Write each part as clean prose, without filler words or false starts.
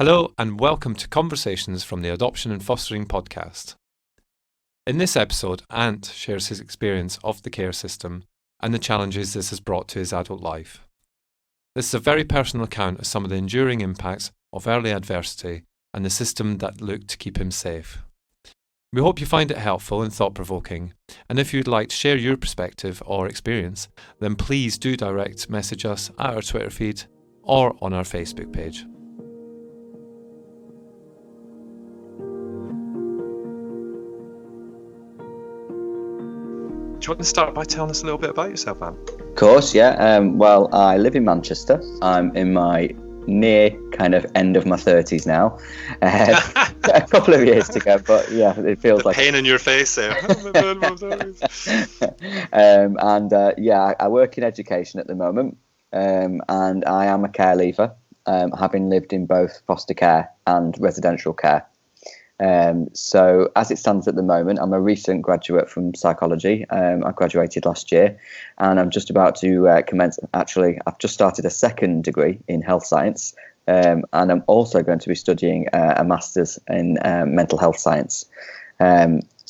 Hello and welcome to Conversations from the Adoption and Fostering podcast. In this episode, Ant shares his experience of the care system and the challenges this has brought to his adult life. This is a very personal account of some of the enduring impacts of early adversity and the system that looked to keep him safe. We hope you find it helpful and thought-provoking, and if you'd like to share your perspective or experience, then please do direct message us at our Twitter feed or on our Facebook page. Do you want to start by telling us a little bit about yourself, Anne? Of course, yeah. Well, I live in Manchester. I'm in my near kind of end of my 30s now. A couple of years to go, but yeah, it feels like pain in your face there. I work in education at the moment, and I am a care leaver, having lived in both foster care and residential care. So as it stands at the moment, I'm a recent graduate from psychology. I graduated last year, and I'm just about to commence. Actually, I've just started a second degree in health science, and I'm also going to be studying a master's in mental health science.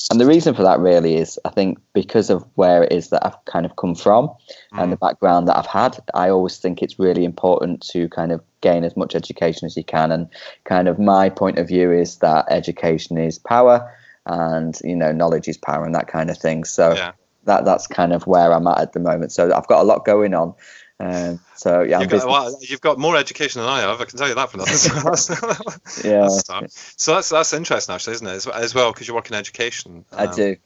And the reason for that really is, I think, because of where it is that I've kind of come from and the background that I've had, I always think it's really important to kind of gain as much education as you can. And kind of my point of view is that education is power and, you know, knowledge is power and that kind of thing. So that's kind of where I'm at the moment. So I've got a lot going on. You've got more education than I have. I can tell you that for nothing. Yeah. So that's interesting, actually, isn't it? As well, because you work in education. I do.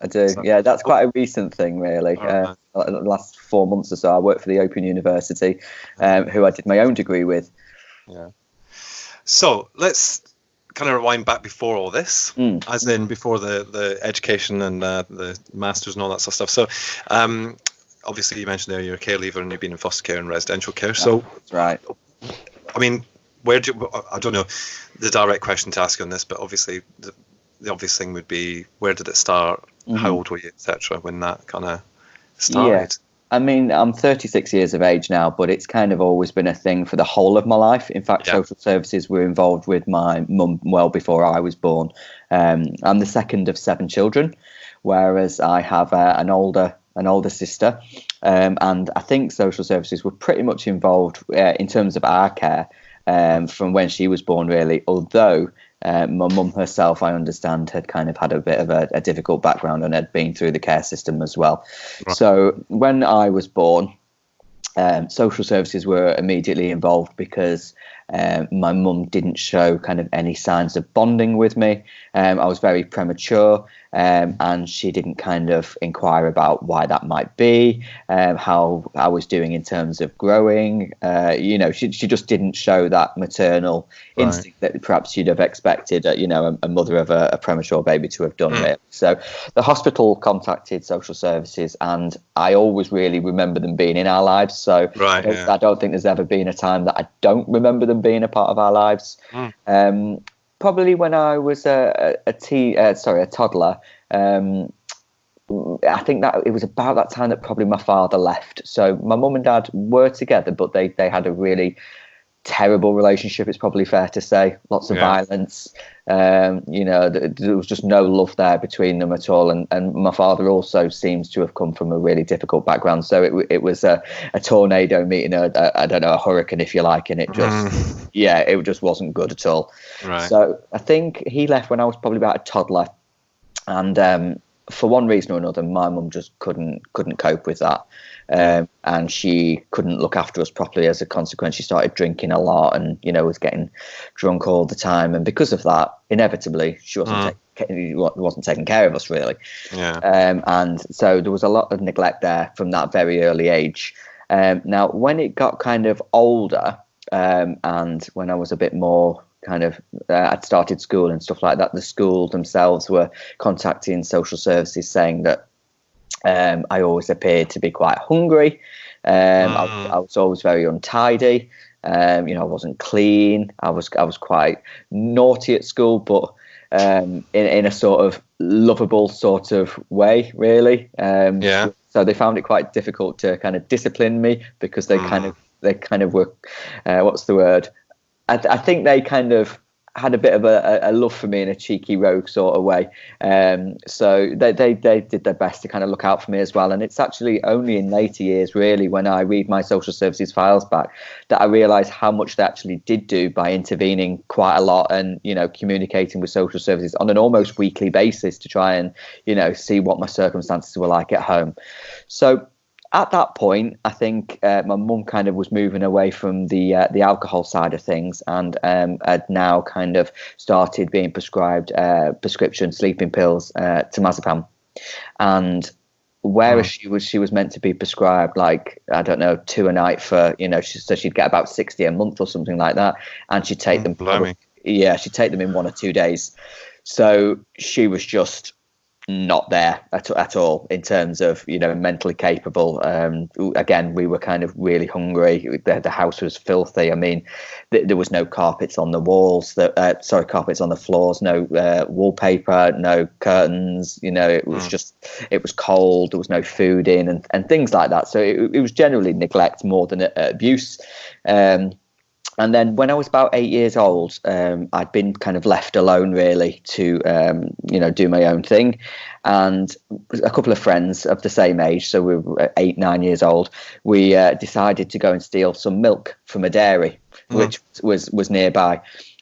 Yeah, that's quite a recent thing, really. The last 4 months or so, I worked for the Open University, who I did my own degree with. Yeah. So let's kind of rewind back before all this, as in before the education and the masters and all that sort of stuff. So. Obviously, you mentioned there you're a care leaver and you've been in foster care and residential care. So, that's right. I mean, I don't know the direct question to ask you on this, but obviously the obvious thing would be, where did it start? How old were you, etc., when that kind of started? Yeah. I mean, I'm 36 years of age now, but it's kind of always been a thing for the whole of my life. In fact, social services were involved with my mum well before I was born. I'm the second of 7 children, whereas I have an older sister, and I think social services were pretty much involved in terms of our care from when she was born, really, although my mum herself, I understand, had kind of had a bit of a difficult background and had been through the care system as well. Right. So when I was born, social services were immediately involved because my mum didn't show kind of any signs of bonding with me. I was very premature, and she didn't kind of inquire about why that might be, how I was doing in terms of growing. She just didn't show that maternal instinct that perhaps you'd have expected, a mother of a premature baby to have done. Really. So the hospital contacted social services, and I always really remember them being in our lives. So I don't think there's ever been a time that I don't remember them being a part of our lives. Probably when I was a toddler. I think that it was about that time that probably my father left. So my mum and dad were together, but they had a really terrible relationship, it's probably fair to say. Lots of violence. There was just no love there between them at all. And my father also seems to have come from a really difficult background. So it was a tornado meeting a hurricane, if you like, and it just wasn't good at all. Right. So I think he left when I was probably about a toddler. And for one reason or another, my mum just couldn't cope with that. And she couldn't look after us properly. As a consequence, she started drinking a lot and, was getting drunk all the time. And because of that, inevitably, she wasn't taking care of us, really. Yeah. And so there was a lot of neglect there from that very early age. Now, when it got kind of older, and when I was a bit more kind of I'd started school and stuff like that, the school themselves were contacting social services saying that I always appeared to be quite hungry. I was always very untidy. I wasn't clean. I was quite naughty at school, but in a sort of lovable sort of way, really. So they found it quite difficult to kind of discipline me because they kind of were, what's the word? I think they kind of had a bit of a love for me in a cheeky rogue sort of way. So they did their best to kind of look out for me as well. And it's actually only in later years, really, when I read my social services files back, that I realised how much they actually did do by intervening quite a lot and, communicating with social services on an almost weekly basis to try and, see what my circumstances were like at home. So at that point, I think my mum kind of was moving away from the alcohol side of things, and had now kind of started being prescribed prescription sleeping pills, temazepam, and whereas she was meant to be prescribed, like, I don't know, 2 a night for, so she'd get about 60 a month or something like that, and she'd take them. She'd take them in 1 or 2 days. So she was just not there at all in terms of mentally capable. Again, we were kind of really hungry. The house was filthy. I mean, there was no carpets on the walls, carpets on the floors, no wallpaper, no curtains. It was just, it was cold. There was no food in, and things like that. So it was generally neglect more than abuse. And then when I was about 8 years old, I'd been kind of left alone, really, to, do my own thing. And a couple of friends of the same age, so we were 8, 9 years old, we decided to go and steal some milk from a dairy, which was nearby.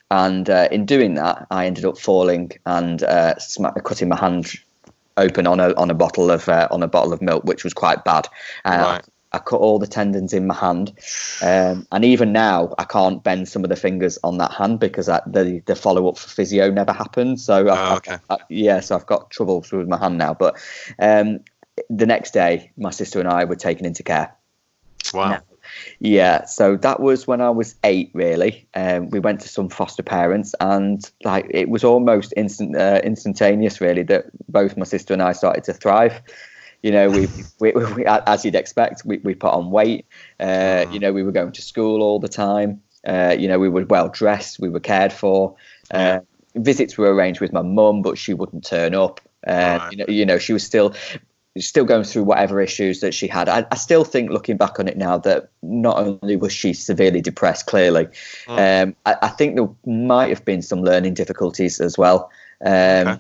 And in doing that, I ended up falling and cutting my hand open on a bottle of milk, which was quite bad. Right. I cut all the tendons in my hand, and even now I can't bend some of the fingers on that hand because the follow up for physio never happened. So so I've got trouble with my hand now. But the next day, my sister and I were taken into care. Wow. Yeah, so that was when I was 8, really. We went to some foster parents, and like it was almost instantaneous, really, that both my sister and I started to thrive. We as you'd expect, we put on weight. We were going to school all the time. We were well dressed. We were cared for. Visits were arranged with my mum, but she wouldn't turn up. She was still going through whatever issues that she had. I still think, looking back on it now, that not only was she severely depressed, clearly, I think there might have been some learning difficulties as well. When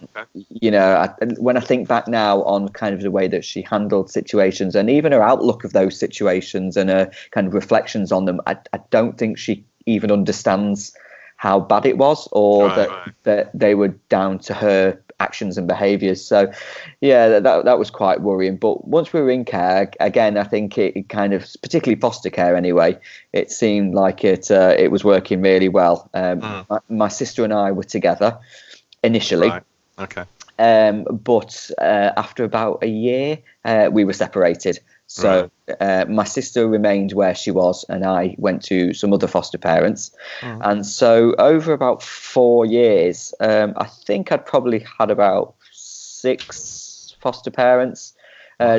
I think back now on kind of the way that she handled situations and even her outlook of those situations and her kind of reflections on them, I don't think she even understands how bad it was, or that they were down to her actions and behaviours. So that was quite worrying. But once we were in care, again, I think it kind of, particularly foster care anyway, it seemed like it was working really well. My sister and I were together initially. Right. Okay. But after about a year, we were separated. So my sister remained where she was, and I went to some other foster parents. And so over about 4 years, I think I'd probably had about 6 foster parents,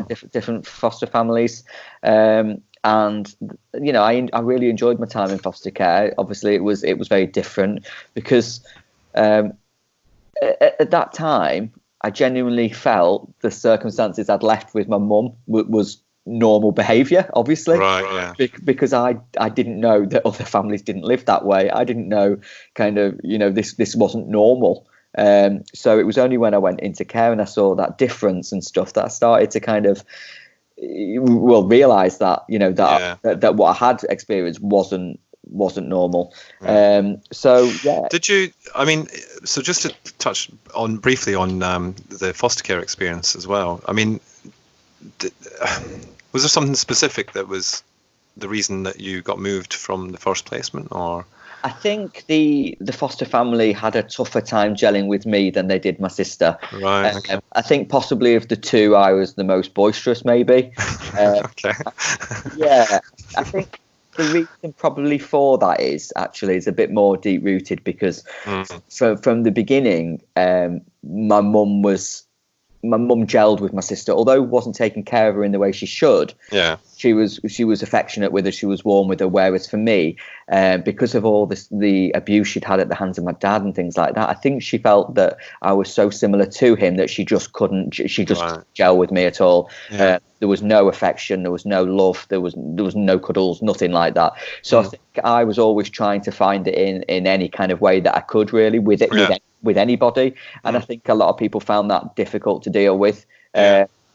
different foster families. And I really enjoyed my time in foster care. Obviously, it was very different because at that time, I genuinely felt the circumstances I'd left with my mum was normal behaviour, obviously. Right, yeah. Because I didn't know that other families didn't live that way. I didn't know this wasn't normal. So it was only when I went into care and I saw that difference and stuff that I started to kind of realise that that what I had experienced wasn't normal. Did you, so just to touch on briefly on the foster care experience as well, was there something specific that was the reason that you got moved from the first placement? Or I think the foster family had a tougher time gelling with me than they did my sister. Right. Okay. I think possibly of the two, I was the most boisterous, maybe. Okay. I think the reason probably for that is a bit more deep rooted because from the beginning, my mum was my mum gelled with my sister, although wasn't taking care of her in the way she should. Yeah. She was affectionate with her. She was warm with her. Whereas for me, because of all the abuse she'd had at the hands of my dad and things like that, I think she felt that I was so similar to him that she just couldn't. She just couldn't gel with me at all. Yeah. There was no affection. There was no love. There was no cuddles. Nothing like that. So I think I was always trying to find it in any kind of way that I could, really, with anybody. And I think a lot of people found that difficult to deal with.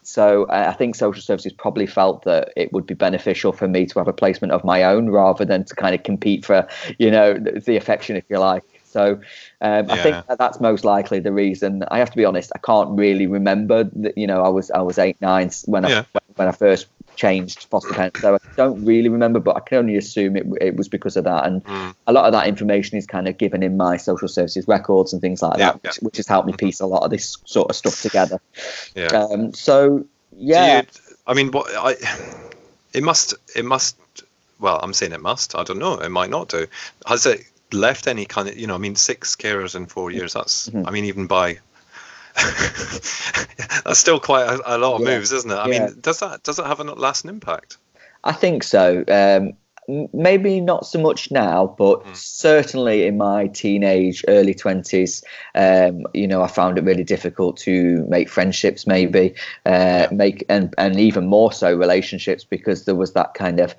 So I think social services probably felt that it would be beneficial for me to have a placement of my own rather than to kind of compete for, the affection, if you like. So I think that's most likely the reason. I have to be honest, I can't really remember that, I was 8, 9 when I first changed foster parents. So I don't really remember, but I can only assume it was because of that. And a lot of that information is kind of given in my social services records and things like that, which has helped me piece a lot of this sort of stuff together. It must. Well, I'm saying it must. I don't know. It might not do. Has it left any kind of, 6 carers in 4 years? That's, even by. That's still quite a lot of moves, isn't it? I mean, does it have a lasting impact? I think so. Maybe not so much now, but certainly in my teenage, early 20s, I found it really difficult to make friendships, maybe make and even more so relationships, because there was that kind of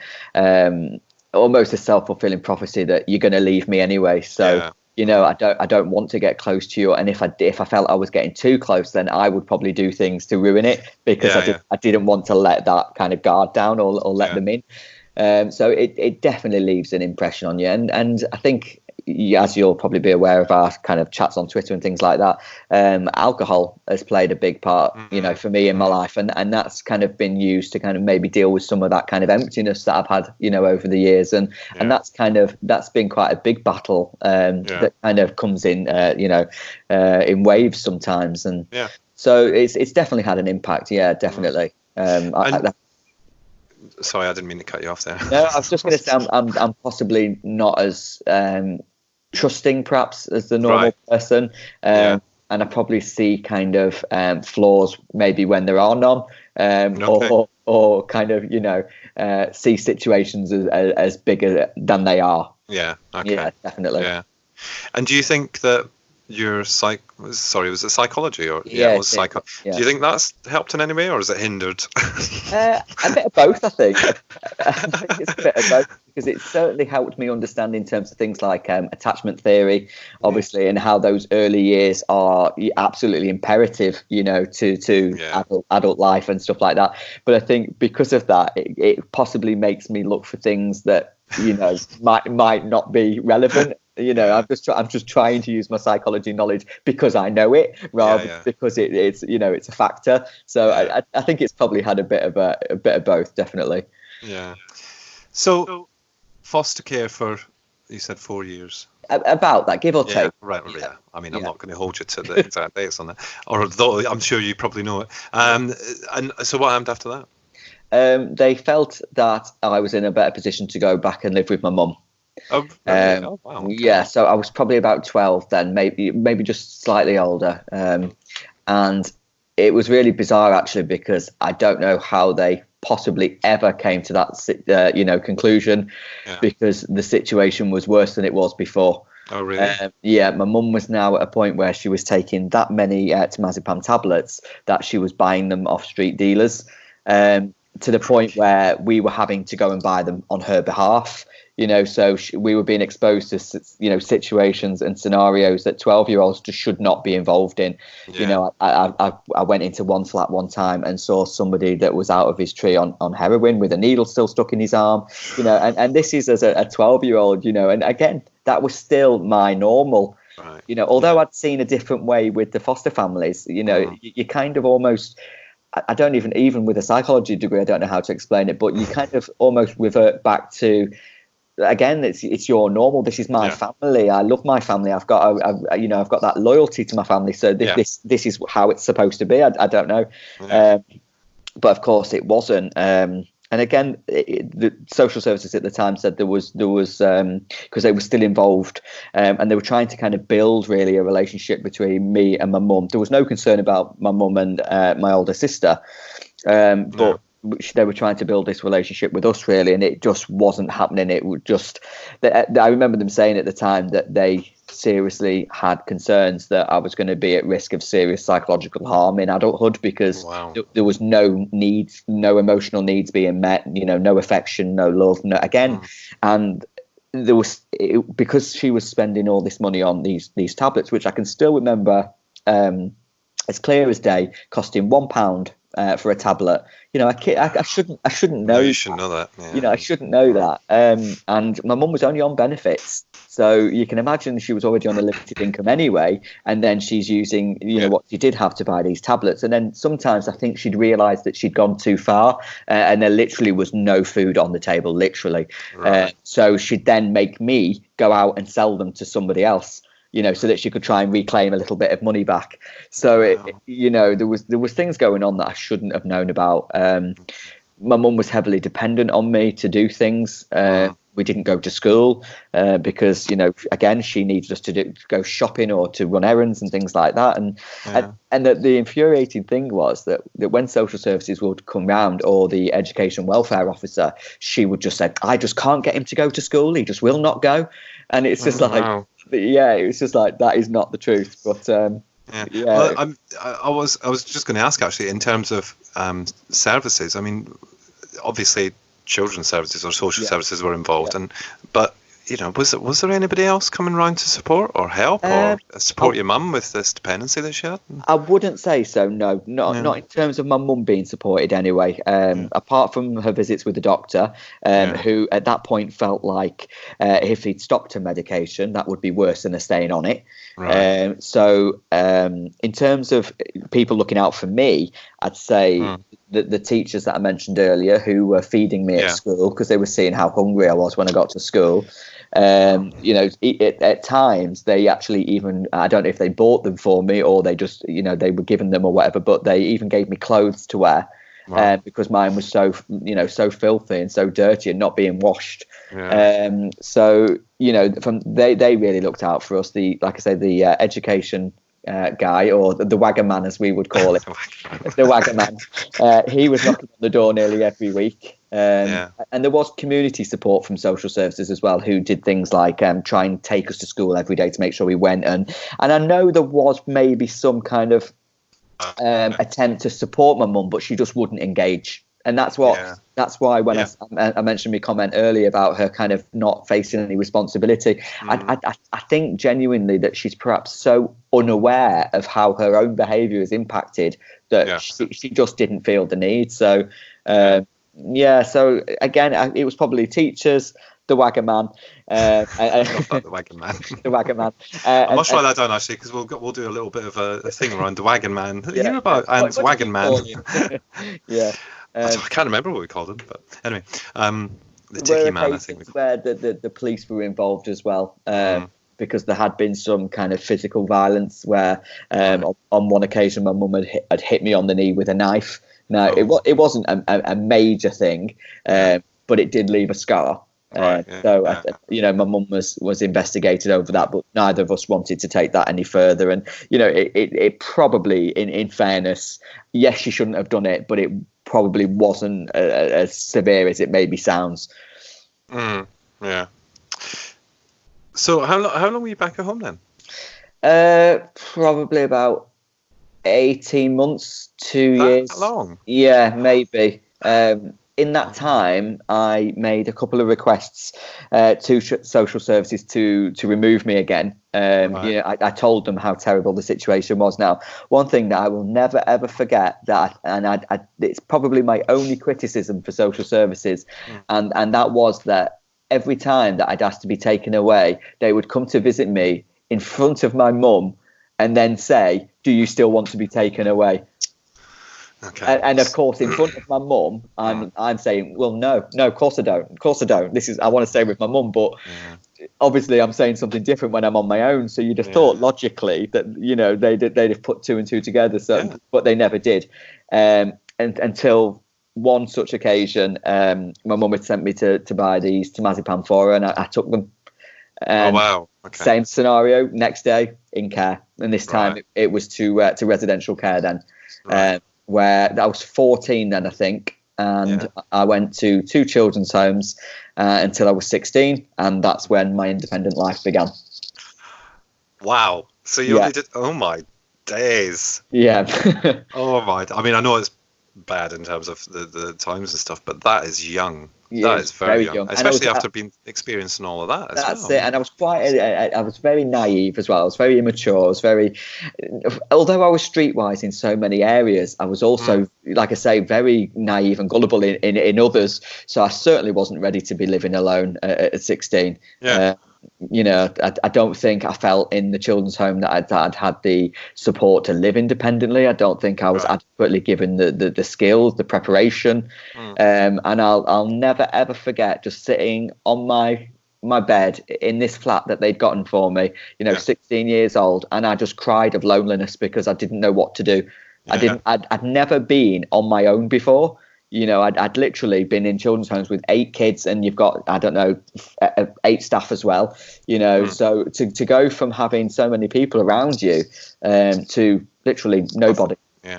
almost a self-fulfilling prophecy that you're going to leave me anyway. So. I don't want to get close to you, and if I felt I was getting too close, then I would probably do things to ruin it, because I didn't want to let that kind of guard down or let them in. So it definitely leaves an impression on you, and I think, as you'll probably be aware of our kind of chats on Twitter and things like that, alcohol has played a big part, for me in my life, and that's kind of been used to kind of maybe deal with some of that kind of emptiness that I've had, over the years, and that's been quite a big battle that kind of comes in, in waves sometimes, and so it's definitely had an impact, definitely. Sorry, I didn't mean to cut you off there. No, I was just going to say I'm possibly not as trusting, perhaps, as the normal person, and I probably see kind of flaws maybe when there are none, or kind of see situations as bigger than they are. Yeah. Okay. Yeah, definitely. Yeah. And do you think that your was it psychology or it was psycho? Do you think that's helped in any way, or has it hindered? A bit of both, I think. I think it's a bit of both, because it certainly helped me understand in terms of things like attachment theory, obviously, and how those early years are absolutely imperative, to adult life and stuff like that. But I think because of that, it possibly makes me look for things that might not be relevant. I'm just trying to use my psychology knowledge because I know it, rather than because it's it's a factor. So I think it's probably had a bit of both, definitely. Yeah. So foster care for, you said, 4 years. About that, give or take. Right. Yeah. I mean, I'm not going to hold you to the exact dates on that, although I'm sure you probably know it. And so what happened after that? They felt that I was in a better position to go back and live with my mum. Oh, really? Oh, wow. Okay. Yeah, so I was probably about 12 then, maybe just slightly older, and it was really bizarre, actually, because I don't know how they possibly ever came to that conclusion, because the situation was worse than it was before. Oh, really? My mum was now at a point where she was taking that many temazepam tablets that she was buying them off street dealers, to the point where we were having to go and buy them on her behalf. So we were being exposed to, situations and scenarios that 12-year-olds just should not be involved in. Yeah. I went into one flat one time and saw somebody that was out of his tree on heroin with a needle still stuck in his arm, and this is as a 12-year-old, and again, that was still my normal. Right. Although I'd seen a different way with the foster families, you kind of almost, I don't even with a psychology degree, I don't know how to explain it, but you kind of almost revert back to, again, it's your normal. This is my family. I love my family. I've got I've got that loyalty to my family. So this is how it's supposed to be. I don't know, but of course it wasn't. And again, the social services at the time said there was because they were still involved, and they were trying to kind of build really a relationship between me and my mum. There was no concern about my mum and my older sister, but they were trying to build this relationship with us really, and it just wasn't happening. It would just, I remember them saying at the time that they seriously had concerns that I was going to be at risk of serious psychological harm in adulthood because there was no needs, no emotional needs being met, no affection, no love, and there was, because she was spending all this money on these tablets, which I can still remember as clear as day, costing £1 for a tablet. I shouldn't know. No, you shouldn't know that. Yeah. I shouldn't know that. And my mum was only on benefits, so you can imagine she was already on a limited income anyway. And then she's using, what she did have to buy these tablets. And then sometimes I think she'd realised that she'd gone too far, and there literally was no food on the table, literally. Right. So she'd then make me go out and sell them to somebody else, so that she could try and reclaim a little bit of money back. So there was things going on that I shouldn't have known about. My mum was heavily dependent on me to do things. We didn't go to school because again, she needed us to go shopping or to run errands and things like that. And the infuriating thing was that when social services would come round, or the education welfare officer, she would just say, "I just can't get him to go to school. He just will not go." And it's just it was just like, that is not the truth. But well, I was just going to ask, actually, in terms of services. I mean, obviously children's services or social services were involved, but was there anybody else coming around to support or help or support your mum with this dependency that she had? I wouldn't say so. No, not in terms of my mum being supported anyway. Apart from her visits with the doctor, who at that point felt like if he'd stopped her medication, that would be worse than her staying on it. Right. So in terms of people looking out for me, I'd say the teachers that I mentioned earlier, who were feeding me at school because they were seeing how hungry I was when I got to school. At times they actually even, I don't know if they bought them for me or they just, they were given them or whatever, but they even gave me clothes to wear. Because mine was so filthy and so dirty and not being washed. So they really looked out for us. The education guy, or the waggon man as we would call it, the waggon man, he was knocking on the door nearly every week. And there was community support from social services as well, who did things like try and take us to school every day to make sure we went. And I know there was maybe some kind of attempt to support my mum, but she just wouldn't engage. And that's why when I mentioned my comment earlier about her kind of not facing any responsibility, I think genuinely that she's perhaps so unaware of how her own behaviour is impacted that she just didn't feel the need. So so again, it was probably teachers, the waggon man. The waggon man. The waggon man. I must write that down, actually, because we'll do a little bit of a thing around the waggon man. You hear about Ant's waggon man? I can't remember what we called him, but anyway, the Ticky Man, I think. Where the police were involved as well, because there had been some kind of physical violence where on one occasion my mum had hit me on the knee with a knife. Now, it wasn't a major thing, but it did leave a scar. My mum was investigated over that, but neither of us wanted to take that any further. And it probably, in fairness, yes, she shouldn't have done it, but it probably wasn't as severe as it maybe sounds. So how long were you back at home then? Probably about 18 months, 2 years. That long? Yeah, maybe. In that time, I made a couple of requests to social services to remove me again. I told them how terrible the situation was. Now, one thing that I will never ever forget, it's probably my only criticism for social services, and that was that every time that I'd asked to be taken away, they would come to visit me in front of my mum and then say, "Do you still want to be taken away?" Okay. And of course, in front of my mum, I'm saying, "Well, no, of course I don't. Of course I don't. I want to stay with my mum." But obviously, I'm saying something different when I'm on my own. So you'd have thought logically that they'd have put two and two together. So, but they never did. And until one such occasion, my mum had sent me to buy these marzipan for her, and I took them. Oh wow! Okay. Same scenario. Next day in care, and this time it was to residential care then, where I was 14 then, I think, and I went to 2 children's homes until I was 16, and that's when my independent life began. Wow! So you only did? Oh my days! Yeah. Oh my! I mean, I know it's bad in terms of the times and stuff, but that is young. Yeah, that is very young. Especially after being experiencing all of that as that's well. it. And I was I was very naive as well. I was very immature. I was although I was streetwise in so many areas, I was also, like I say, very naive and gullible in others. So I certainly wasn't ready to be living alone at 16. Yeah. I don't think I felt in the children's home that I'd had the support to live independently. I don't think I was adequately given the skills, the preparation. And I'll never ever forget just sitting on my bed in this flat that they'd gotten for me, 16 years old, and I just cried of loneliness because I didn't know what to do. I'd never been on my own before. I'd literally been in children's homes with 8 kids, and you've got, 8 staff as well, so to go from having so many people around you to literally nobody.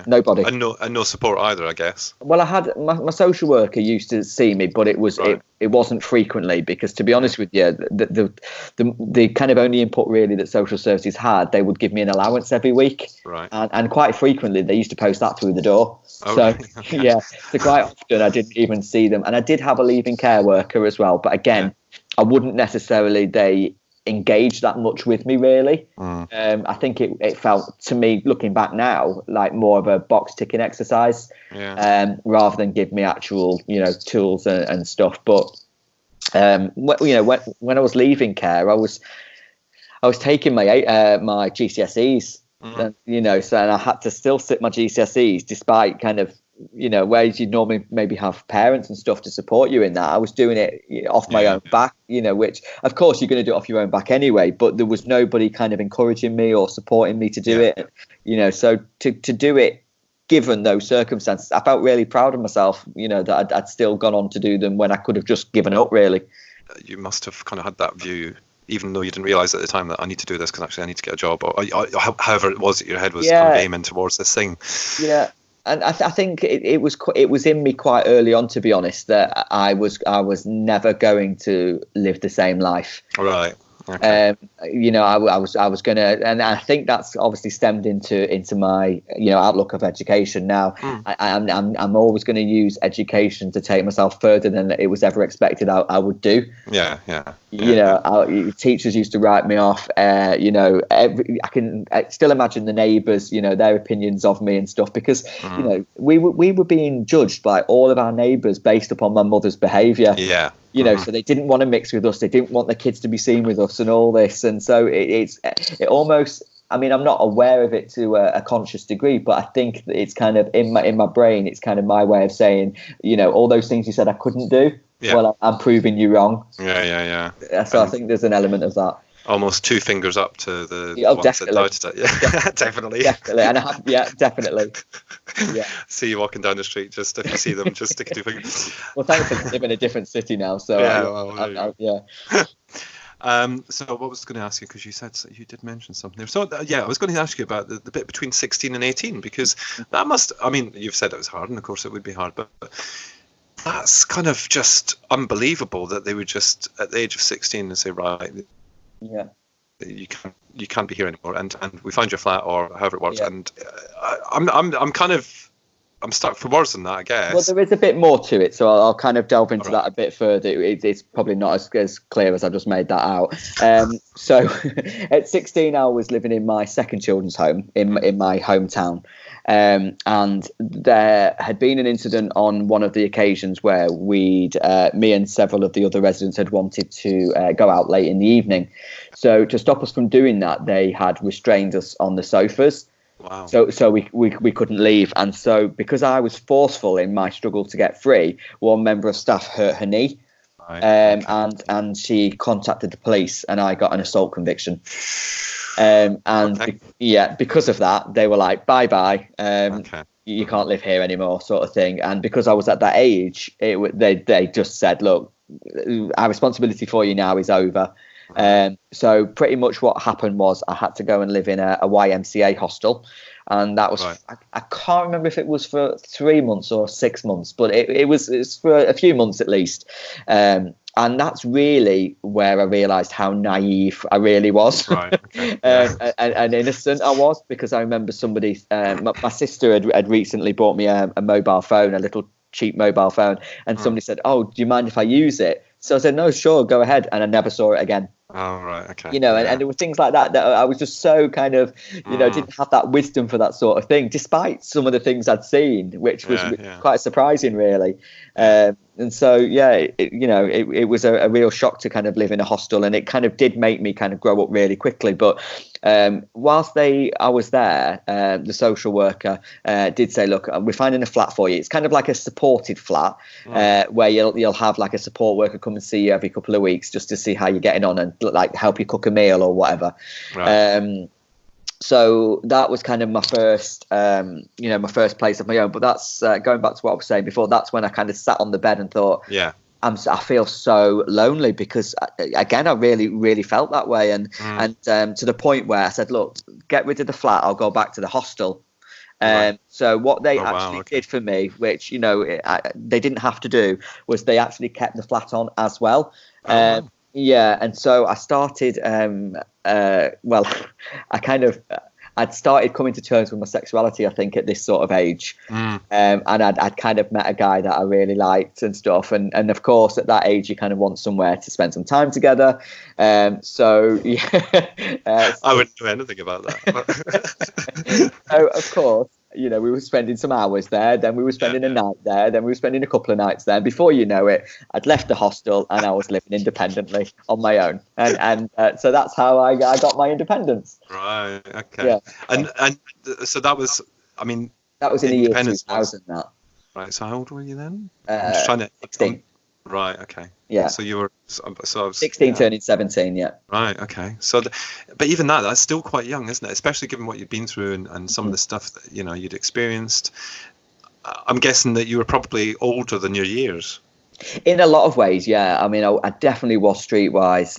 Nobody. And no support either, I guess. Well, I had my social worker used to see me, but it wasn't frequently, because, to be honest with you, the kind of only input really that social services had, they would give me an allowance every week, and quite frequently they used to post that through the door. So quite often I didn't even see them, and I did have a leaving care worker as well, but again, I wouldn't necessarily engage that much with me really. I think it felt to me, looking back now, like more of a box ticking exercise, rather than give me actual tools and stuff. But when I was leaving care, I was taking my GCSEs, and I had to still sit my GCSEs despite kind of whereas you'd normally maybe have parents and stuff to support you in that. I was doing it off my own back, which of course you're going to do it off your own back anyway, but there was nobody kind of encouraging me or supporting me to do it, so to do it, given those circumstances, I felt really proud of myself, that I'd still gone on to do them when I could have just given up really. You must have kind of had that view, even though you didn't realize at the time that I need to do this because actually I need to get a job, or however it was that your head was kind of aiming towards this thing. And I think it was in me quite early on, to be honest, that I was never going to live the same life. Right. Okay. I was gonna, and I think that's obviously stemmed into my outlook of education. Now, I'm always going to use education to take myself further than it was ever expected I would do. Teachers used to write me off. I can still imagine the neighbours, their opinions of me and stuff, because we were being judged by all of our neighbours based upon my mother's behaviour. So they didn't want to mix with us. They didn't want the kids to be seen with us and all this. And so it almost, I mean, I'm not aware of it to a conscious degree, but I think that it's kind of in my brain. It's kind of my way of saying, all those things you said I couldn't do. Well, I'm proving you wrong. So I think there's an element of that. Almost 2 fingers up to the ones definitely. that doubted it. Definitely. And I have, definitely. See you walking down the street, just if you see them, just stick 2 fingers. Well, thankfully I live in a different city now, so So what was I going to ask you, because you said you did mention something there. So I was going to ask you about the bit between 16 and 18, because that must, I mean, you've said it was hard, and of course it would be hard, but that's kind of just unbelievable that they would just at the age of 16 and say, right, you can't be here anymore, and we found your flat, or however it works. And I'm stuck for words on that, I guess. Well, there is a bit more to it, so I'll kind of delve into that a bit further. It's probably not as clear as I've just made that out. So at 16, I was living in my second children's home in my hometown. And there had been an incident on one of the occasions where me and several of the other residents had wanted to go out late in the evening. So to stop us from doing that, they had restrained us on the sofas. Wow. So we couldn't leave. And so because I was forceful in my struggle to get free, one member of staff hurt her knee. And she contacted the police, and I got an assault conviction. Because of that, they were like, bye. you can't live here anymore, sort of thing. And because I was at that age, they just said, look, our responsibility for you now is over. So pretty much what happened was I had to go and live in a YMCA hostel. And that was, I can't remember if it was for 3 months or 6 months, but it was for a few months at least. And that's really where I realised how naive I really was, and innocent I was, because I remember somebody, my sister had recently bought me a mobile phone, a little cheap mobile phone, and somebody said, "Oh, do you mind if I use it?" So I said, "No, sure, go ahead," and I never saw it again. Oh, right, okay. And there were things like that I was just so kind of, didn't have that wisdom for that sort of thing, despite some of the things I'd seen, which was quite surprising, really. And so, it was a real shock to kind of live in a hostel, and it kind of did make me kind of grow up really quickly. But whilst I was there, the social worker did say, look, we're finding a flat for you. It's kind of like a supported flat, where you'll have like a support worker come and see you every couple of weeks just to see how you're getting on and like help you cook a meal or whatever. So that was kind of my first, my first place of my own. But that's going back to what I was saying before. That's when I kind of sat on the bed and thought, I feel so lonely, because again, I really, really felt that way. And to the point where I said, look, get rid of the flat. I'll go back to the hostel. So what they did for me, which, they didn't have to do, was they actually kept the flat on as well. And so I started, I'd started coming to terms with my sexuality, I think, at this sort of age. And I'd kind of met a guy that I really liked and stuff. And of course, at that age, you kind of want somewhere to spend some time together. I wouldn't do anything about that. So, of course, we were spending some hours there, then we were spending a night there, then we were spending a couple of nights there. Before you know it, I'd left the hostel and I was living independently on my own. And so that's how I got my independence. Right, okay. And so that was, that was in the year 2000, that. Right, so how old were you then? 16. Right, okay. Yeah. So you were, so I was 16 turning 17, yeah. Right, okay. So, but even that's still quite young, isn't it? Especially given what you'd been through and some of the stuff that, you'd experienced. I'm guessing that you were probably older than your years. In a lot of ways, yeah. I definitely was streetwise.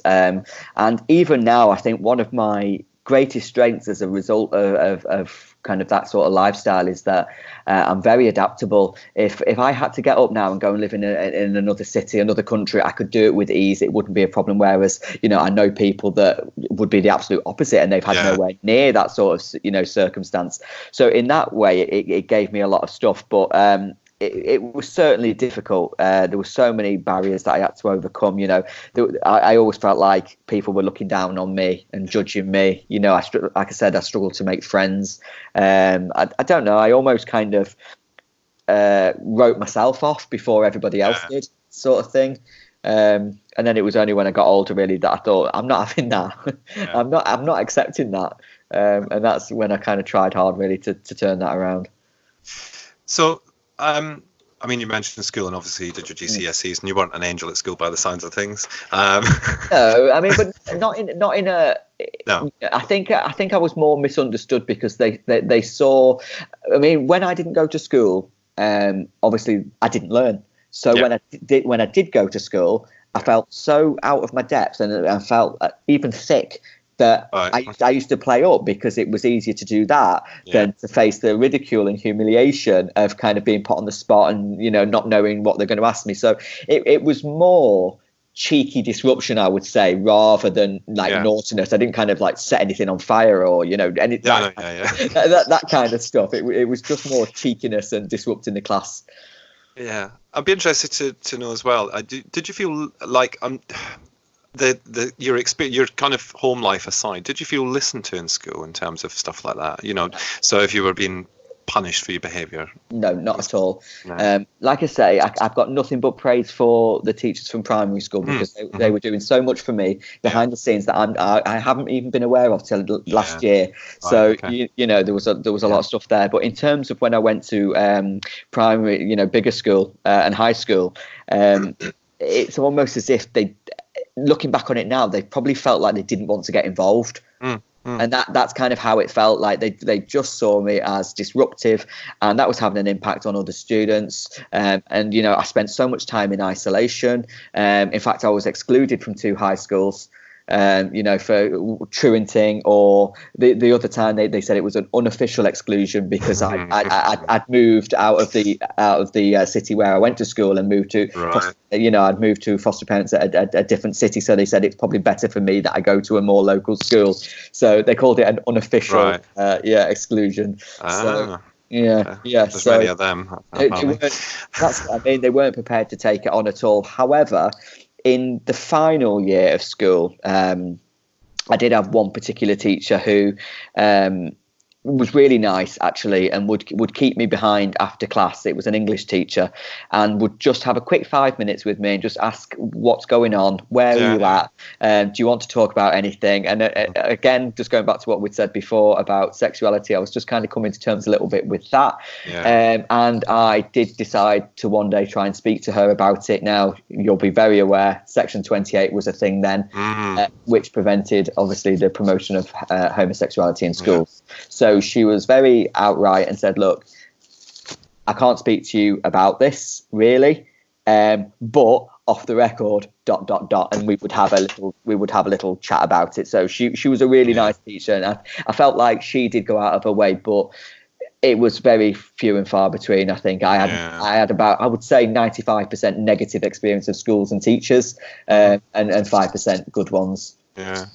And even now, I think one of my greatest strengths as a result of kind of that sort of lifestyle is that I'm very adaptable. If I had to get up now and go and live in another city, another country, I could do it with ease. It wouldn't be a problem. Whereas, I know people that would be the absolute opposite, and they've had nowhere near that sort of, circumstance. So in that way, it gave me a lot of stuff. But it was certainly difficult. There were so many barriers that I had to overcome. I always felt like people were looking down on me and judging me. Like I said, I struggled to make friends. I don't know. I almost kind of wrote myself off before everybody else did, sort of thing. And then it was only when I got older, really, that I thought, I'm not having that. I'm not accepting that. And that's when I kind of tried hard, really, to turn that around. So. You mentioned school, and obviously you did your GCSEs, and you weren't an angel at school by the signs of things. No, but not in a. No. I think I was more misunderstood because they saw. When I didn't go to school, obviously I didn't learn. So when I did go to school, I felt so out of my depth, and I felt even thick. That I used to play up, because it was easier to do that than to face the ridicule and humiliation of kind of being put on the spot and, not knowing what they're going to ask me. So it was more cheeky disruption, I would say, rather than naughtiness. I didn't kind of set anything on fire or, that kind of stuff. It was just more cheekiness and disrupting the class. Yeah. I'd be interested to know as well. Did you feel like your kind of home life aside, did you feel listened to in school in terms of stuff like that? So if you were being punished for your behaviour? No, not at all. No. Like I say, I've got nothing but praise for the teachers from primary school, because they were doing so much for me behind the scenes that I haven't even been aware of till last year. So there was a lot of stuff there. But in terms of when I went to primary, bigger school and high school, it's almost as if looking back on it now, they probably felt like they didn't want to get involved. And that's kind of how it felt. Like they just saw me as disruptive, and that was having an impact on other students. And I spent so much time in isolation. In fact, I was excluded from 2 high schools. For truanting, or the other time they said it was an unofficial exclusion because I'd moved out of the city where I went to school and moved to I'd moved to foster parents at a different city, so they said it's probably better for me that I go to a more local school, so they called it an unofficial exclusion. So there's so many of them. That's what I mean. They weren't prepared to take it on at all. However, in the final year of school, I did have one particular teacher who was really nice, actually, and would keep me behind after class. It was an English teacher, and would just have a quick 5 minutes with me and just ask what's going on, where are you at, do you want to talk about anything? And again, just going back to what we'd said before about sexuality, I was just kind of coming to terms a little bit with that. And I did decide to one day try and speak to her about it. Now, you'll be very aware, Section 28 was a thing then, which prevented, obviously, the promotion of homosexuality in schools. So she was very outright and said, look, I can't speak to you about this really, but off the record, ... and we would have a little chat about it. So she was a really nice teacher, and I felt like she did go out of her way, but it was very few and far between. I think I had about, I would say, 95% negative experience of schools and teachers, and 5% good ones. Yeah.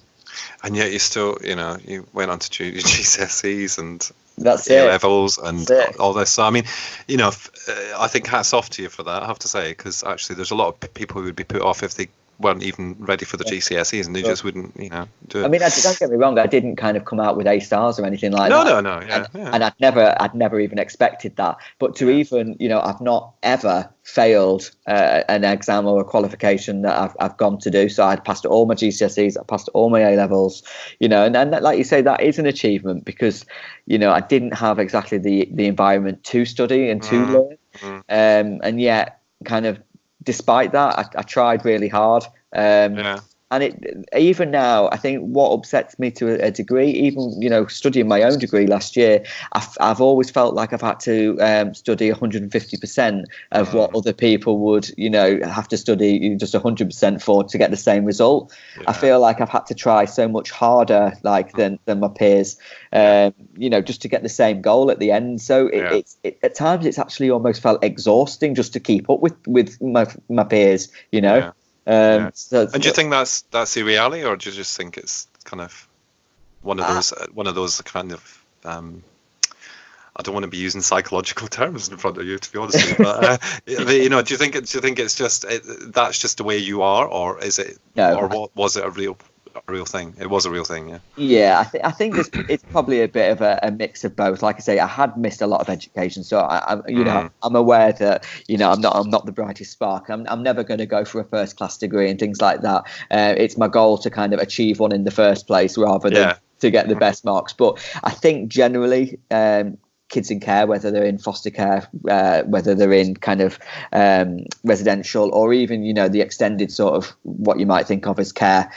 And yet you still, you went on to do your GCSEs and that's A levels and all this. So I mean, I think hats off to you for that, I have to say, because actually there's a lot of people who would be put off if they weren't even ready for the GCSEs, and they just wouldn't, do it. I mean, don't get me wrong, I didn't kind of come out with A stars or anything like that. No, and I'd never even expected that. But to even, I've not ever failed an exam or a qualification that I've gone to do. So I'd passed all my GCSEs, I passed all my A levels, and like you say, that is an achievement because, I didn't have exactly the environment to study and to learn, and yet kind of. Despite that, I tried really hard. And even now, I think what upsets me to a degree, even, studying my own degree last year, I've always felt like I've had to study 150% of what other people would, have to study just 100% for to get the same result. I feel like I've had to try so much harder, than my peers, just to get the same goal at the end. So at times it's actually almost felt exhausting just to keep up with my peers, So, and do you think that's the reality, or do you just think it's kind of one of those kind of I don't want to be using psychological terms in front of you, to be honest with you, but do you think it's just that's just the way you are, or is it? No, or what was it a real thing? It was a real thing, yeah. Yeah, I think it's probably a bit of a mix of both. Like I say, I had missed a lot of education, so I'm aware that I'm not the brightest spark. I'm never going to go for a first class degree and things like that. It's my goal to kind of achieve one in the first place rather than to get the best marks. But I think generally, kids in care, whether they're in foster care, whether they're in kind of residential, or even the extended sort of what you might think of as care.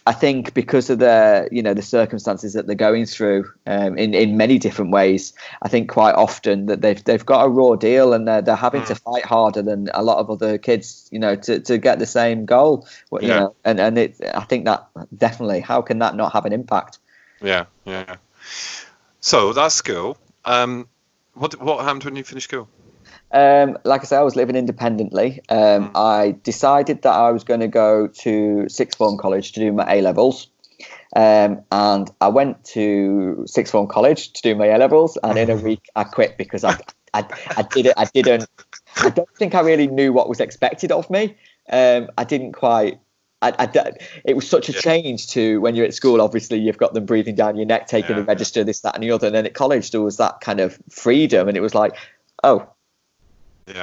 I think because of the circumstances that they're going through in many different ways, I think quite often that they've got a raw deal, and they're having to fight harder than a lot of other kids, to get the same goal. And I think that definitely, how can that not have an impact? Yeah. So that's school. What happened when you finished school? Like I said, I was living independently. I decided that I was going to go to sixth form college to do my A levels, and I went to sixth form college to do my A levels, and in a week I quit because I don't think I really knew what was expected of me. I didn't quite. It was such a change to when you're at school. Obviously, you've got them breathing down your neck, taking the register, this, that, and the other. And then at college, there was that kind of freedom, and it was like, oh,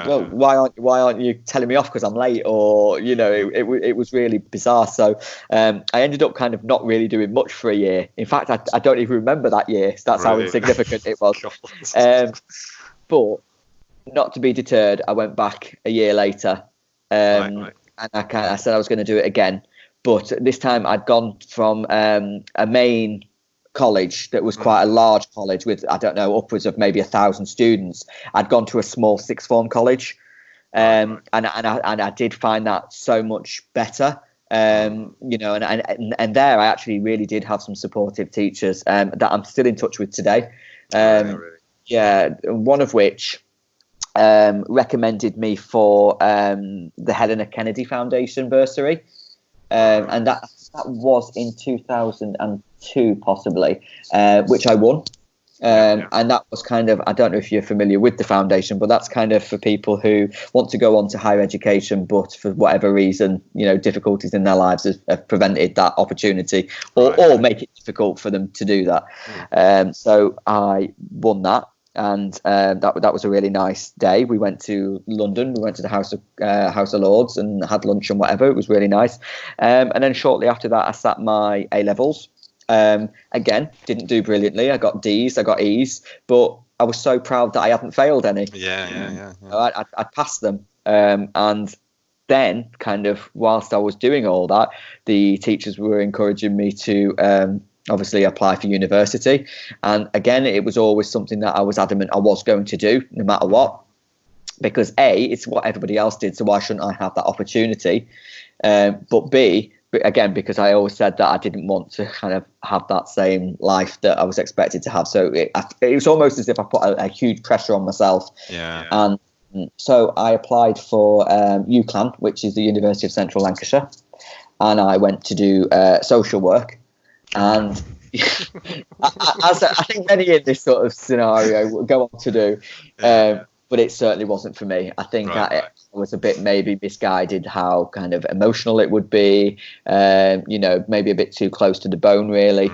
well, why aren't you telling me off because I'm late? Or it was really bizarre. So I ended up kind of not really doing much for a year. In fact, I don't even remember that year. So that's how insignificant it was. But not to be deterred, I went back a year later. Right. And I said I was going to do it again, but this time I'd gone from a main college that was quite a large college with, I don't know, upwards of maybe 1,000 students. I'd gone to a small sixth form college, and I did find that so much better. You know, and there I actually really did have some supportive teachers that I'm still in touch with today. Yeah, one of which recommended me for the Helena Kennedy Foundation bursary, and that was in 2002 possibly, which I won. And that was kind of, I don't know if you're familiar with the foundation, but that's kind of for people who want to go on to higher education, but for whatever reason, you know, difficulties in their lives have prevented that opportunity, or make it difficult for them to do that. So I won that. And that was a really nice day. We went to London. We went to the House of Lords and had lunch and whatever. It was really nice. And then shortly after that, I sat my A-levels. Again, didn't do brilliantly. I got D's, I got E's, but I was so proud that I hadn't failed any. I passed them. And then, kind of, whilst I was doing all that, the teachers were encouraging me to obviously apply for university. And again, it was always something that I was adamant I was going to do no matter what, because A, it's what everybody else did, so why shouldn't I have that opportunity? But B, again, because I always said that I didn't want to kind of have that same life that I was expected to have. So it was almost as if I put a huge pressure on myself. And so I applied for UCLan, which is the University of Central Lancashire, and I went to do social work. And as I think many in this sort of scenario will go on to do, but it certainly wasn't for me. I think I was a bit maybe misguided how kind of emotional it would be, you know, maybe a bit too close to the bone, really.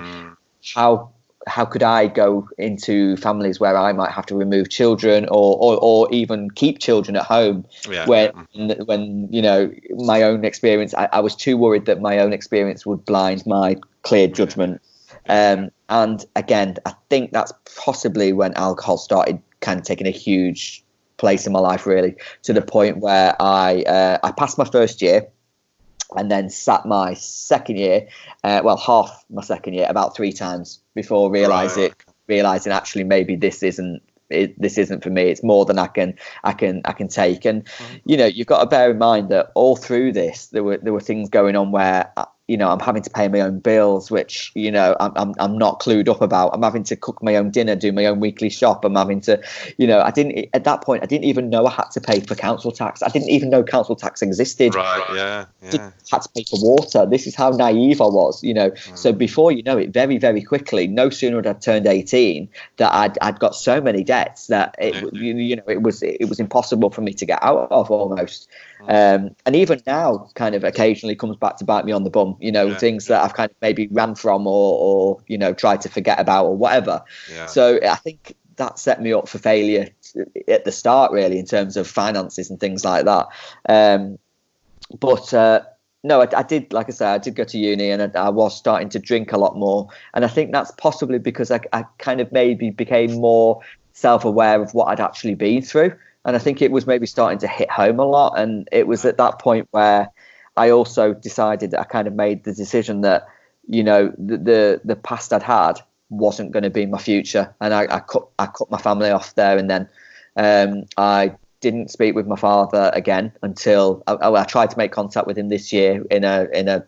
How could I go into families where I might have to remove children or even keep children at home when you know, my own experience, I was too worried that my own experience would blind my clear judgment. And again, I think that's possibly when alcohol started kind of taking a huge place in my life, really, to the point where I passed my first year and then sat my second year, half my second year, about 3 times before realizing actually maybe this isn't for me. It's more than I can take. And you know, you've got to bear in mind that all through this, there were things going on where, you know, I'm having to pay my own bills, which, you know, I'm not clued up about. I'm having to cook my own dinner, do my own weekly shop. I'm having to, you know, at that point, I didn't even know I had to pay for council tax. I didn't even know council tax existed. I had to pay for water. This is how naive I was, you know. So before you know it, very, very quickly, no sooner had I turned 18, that I'd got so many debts that you know, it was impossible for me to get out of almost. And even now, kind of occasionally comes back to bite me on the bum, you know, things that I've kind of maybe ran from or you know, tried to forget about or whatever. So I think that set me up for failure at the start, really, in terms of finances and things like that. No, I did, like I said, I did go to uni, and I was starting to drink a lot more. And I think that's possibly because I kind of maybe became more self-aware of what I'd actually been through. And I think it was maybe starting to hit home a lot. And it was at that point where I also decided that I kind of made the decision that, you know, the past I'd had wasn't going to be my future. And I cut my family off there. And then I didn't speak with my father again until I tried to make contact with him this year in a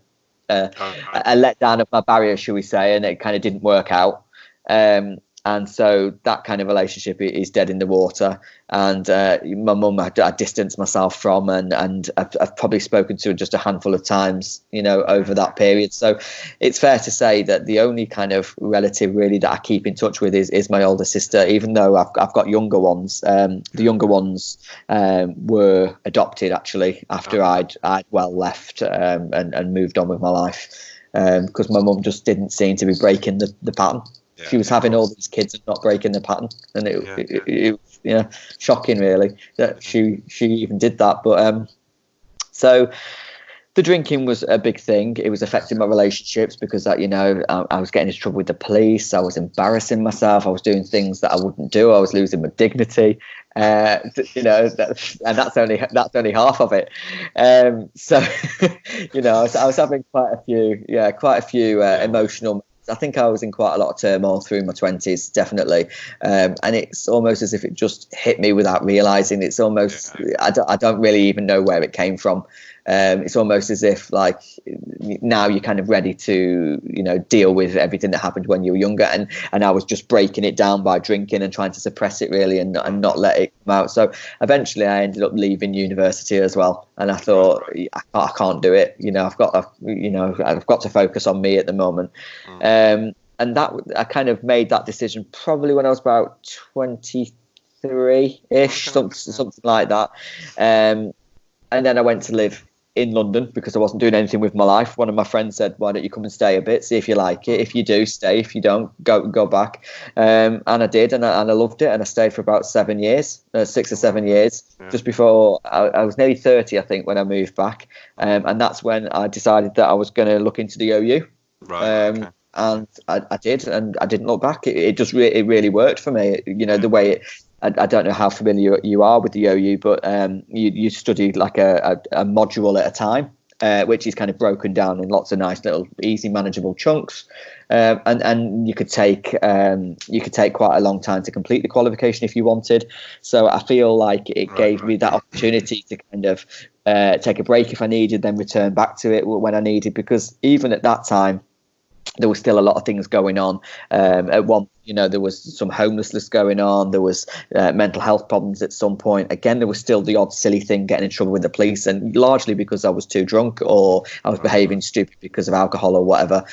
letdown of my barrier, shall we say, and it kind of didn't work out. And so that kind of relationship is dead in the water. And my mum, I distanced myself from, and I've probably spoken to her just a handful of times, you know, over that period. So it's fair to say that the only kind of relative really that I keep in touch with is my older sister, even though I've got younger ones. The younger ones were adopted actually after I'd well left and moved on with my life, because my mum just didn't seem to be breaking the pattern. She was having all these kids and not breaking the pattern, and it you know, shocking really that she even did that. But so the drinking was a big thing. It was affecting my relationships because that, you know, I was getting into trouble with the police. I was embarrassing myself. I was doing things that I wouldn't do. I was losing my dignity. You know, and that's only half of it. So you know, I was having quite a few emotional I think I was in quite a lot of turmoil through my 20s, definitely. And it's almost as if it just hit me without realizing. It's almost, I don't really even know where it came from. It's almost as if like now you're kind of ready to, deal with everything that happened when you were younger. And I was just breaking it down by drinking and trying to suppress it really and not let it come out. So eventually I ended up leaving university as well. And I thought, I can't do it. I've got to focus on me at the moment. And that I kind of made that decision probably when I was about 23-ish, something like that. And then I went to live in London because I wasn't doing anything with my life. One of my friends said, why don't you come and stay a bit, see if you like it. If you do, stay. If you don't, go back. And I did, and I loved it. And I stayed for about 7 years, 6 or 7 years, just before I was nearly 30, I think, when I moved back. And that's when I decided that I was going to look into the OU. Right. And I did, and I didn't look back. It just it really worked for me. The way it. I don't know how familiar you are with the OU, but you study like a module at a time, which is kind of broken down in lots of nice little easy manageable chunks, and you could take quite a long time to complete the qualification if you wanted. So I feel like it gave me that opportunity to kind of take a break if I needed, then return back to it when I needed, because even at that time there was still a lot of things going on. At one, there was some homelessness going on. There was mental health problems at some point. Again, there was still the odd silly thing, getting in trouble with the police, and largely because I was too drunk or I was behaving stupid because of alcohol or whatever.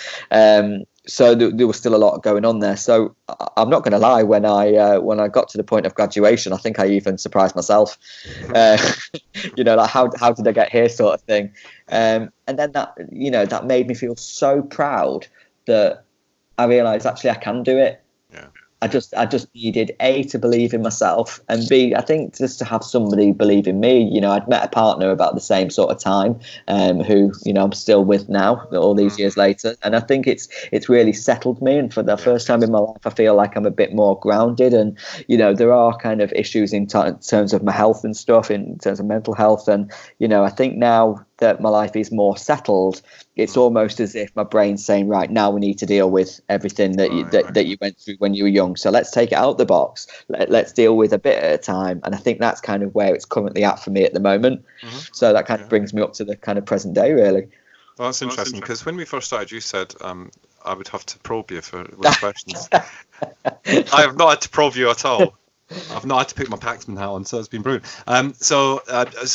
So there was still a lot going on there. So I'm not going to lie, when I got to the point of graduation, I think I even surprised myself. Like how did I get here, sort of thing. And then that made me feel so proud that I realised actually I can do it. Yeah. I just needed A, to believe in myself, and B, I think just to have somebody believe in me. I'd met a partner about the same sort of time, who I'm still with now all these years later, and I think it's really settled me. And for the first time in my life, I feel like I'm a bit more grounded. And there are kind of issues in terms of my health and stuff, in terms of mental health, and I think now that my life is more settled, it's almost as if my brain's saying, right, now we need to deal with everything that you went through when you were young. So let's take it out of the box. Let's deal with a bit at a time. And I think that's kind of where it's currently at for me at the moment. So that kind of brings me up to the kind of present day, really. Well, that's interesting, because when we first started, you said I would have to probe you with questions. I have not had to probe you at all. I've not had to put my Paxman hat on, so it's been brilliant. So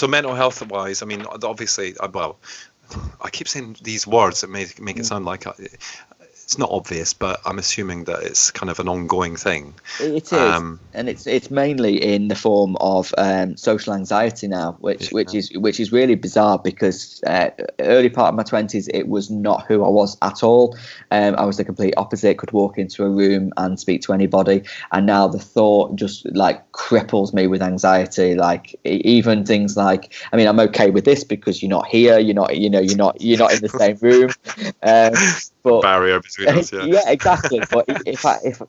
mental health wise, I mean, obviously, I keep saying these words that make it sound like it's not obvious, but I'm assuming that it's kind of an ongoing thing. It is, and it's mainly in the form of social anxiety now, which is really bizarre, because early part of my 20s it was not who I was at all. I was the complete opposite. Could walk into a room and speak to anybody, and now the thought just like cripples me with anxiety. Like even things like, I mean, I'm okay with this because you're not here, you're not in the same room. But barrier between us, yeah, exactly. But if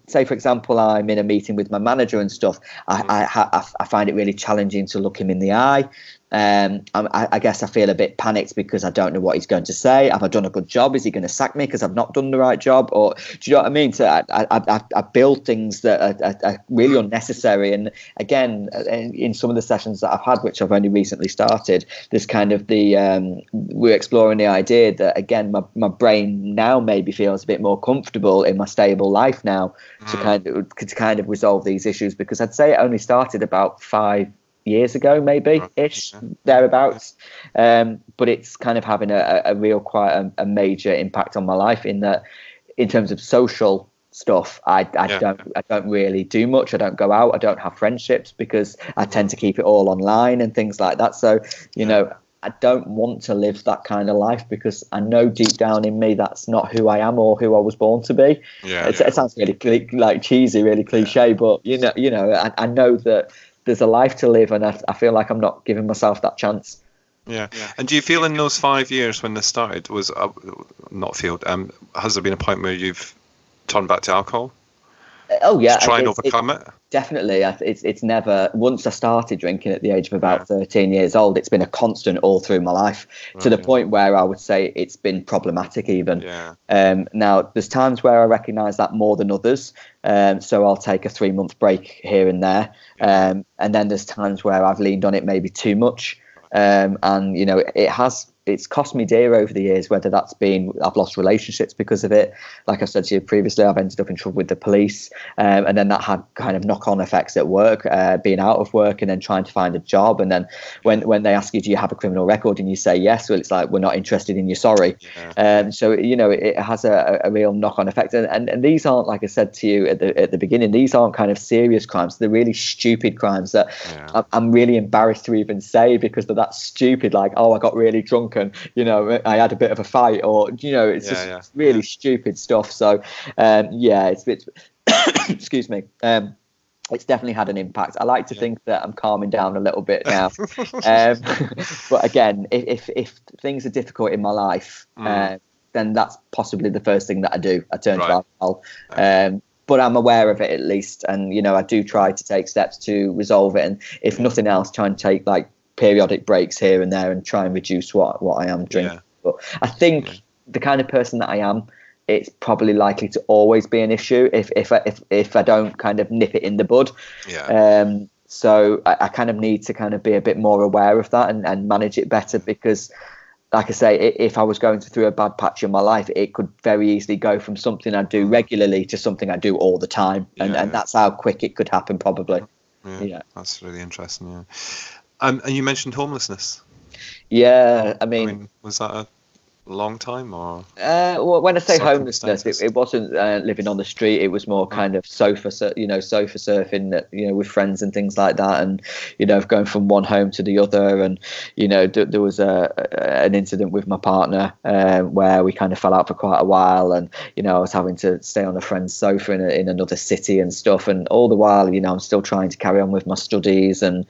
say, for example, I'm in a meeting with my manager and stuff, I find it really challenging to look him in the eye. I guess I feel a bit panicked because I don't know what he's going to say. Have I done a good job? Is he going to sack me because I've not done the right job? Or do you know what I mean? So I build things that are really unnecessary. And again, in some of the sessions that I've had, which I've only recently started, there's kind of we're exploring the idea that, again, my brain now maybe feels a bit more comfortable in my stable life now to kind of resolve these issues, because I'd say it only started about 5 years ago, maybe ish, thereabouts. But it's kind of having a real quite a major impact on my life, in that, in terms of social stuff, I don't really do much. I don't go out. I don't have friendships because I tend to keep it all online and things like that. So I don't want to live that kind of life, because I know deep down in me that's not who I am or who I was born to be. It sounds really like cheesy, really cliche, but I know that there's a life to live, and I feel like I'm not giving myself that chance. Yeah. And do you feel in those 5 years when this started, has there been a point where you've turned back to alcohol? Oh yeah, just try and overcome it. Definitely. It's never, once I started drinking at the age of about 13 years old, it's been a constant all through my life, to the point where I would say it's been problematic even. Now there's times where I recognize that more than others, so I'll take a 3-month break here and there, and then there's times where I've leaned on it maybe too much, and it's cost me dear over the years, whether that's been I've lost relationships because of it. Like I said to you previously, I've ended up in trouble with the police, and then that had kind of knock-on effects at work, being out of work and then trying to find a job, and then when they ask you, do you have a criminal record, and you say yes, well, it's like, we're not interested in you, sorry. So it has a real knock-on effect, and these aren't, like I said to you at the beginning, these aren't kind of serious crimes. They're really stupid crimes that I'm really embarrassed to even say, because they're that stupid, like, oh, I got really drunk and I had a bit of a fight, or it's just really stupid stuff. So it's excuse me, it's definitely had an impact. I like to think that I'm calming down a little bit now, but again, if things are difficult in my life, then that's possibly the first thing that I do. I turn to alcohol. But I'm aware of it at least, and I do try to take steps to resolve it, and if nothing else, try and take like periodic breaks here and there and try and reduce what I am drinking. But I think the kind of person that I am, it's probably likely to always be an issue if I don't kind of nip it in the bud. So I kind of need to kind of be a bit more aware of that and manage it better, because like I say, if I was going through a bad patch in my life, it could very easily go from something I do regularly to something I do all the time, and that's how quick it could happen probably. That's really interesting. And you mentioned homelessness. Yeah, I mean, was that a long time, or? Well, when I say homelessness, it wasn't living on the street. It was more kind of sofa surfing, with friends and things like that, and going from one home to the other. And there was an incident with my partner where we kind of fell out for quite a while, and I was having to stay on a friend's sofa in another city and stuff. And all the while, I'm still trying to carry on with my studies and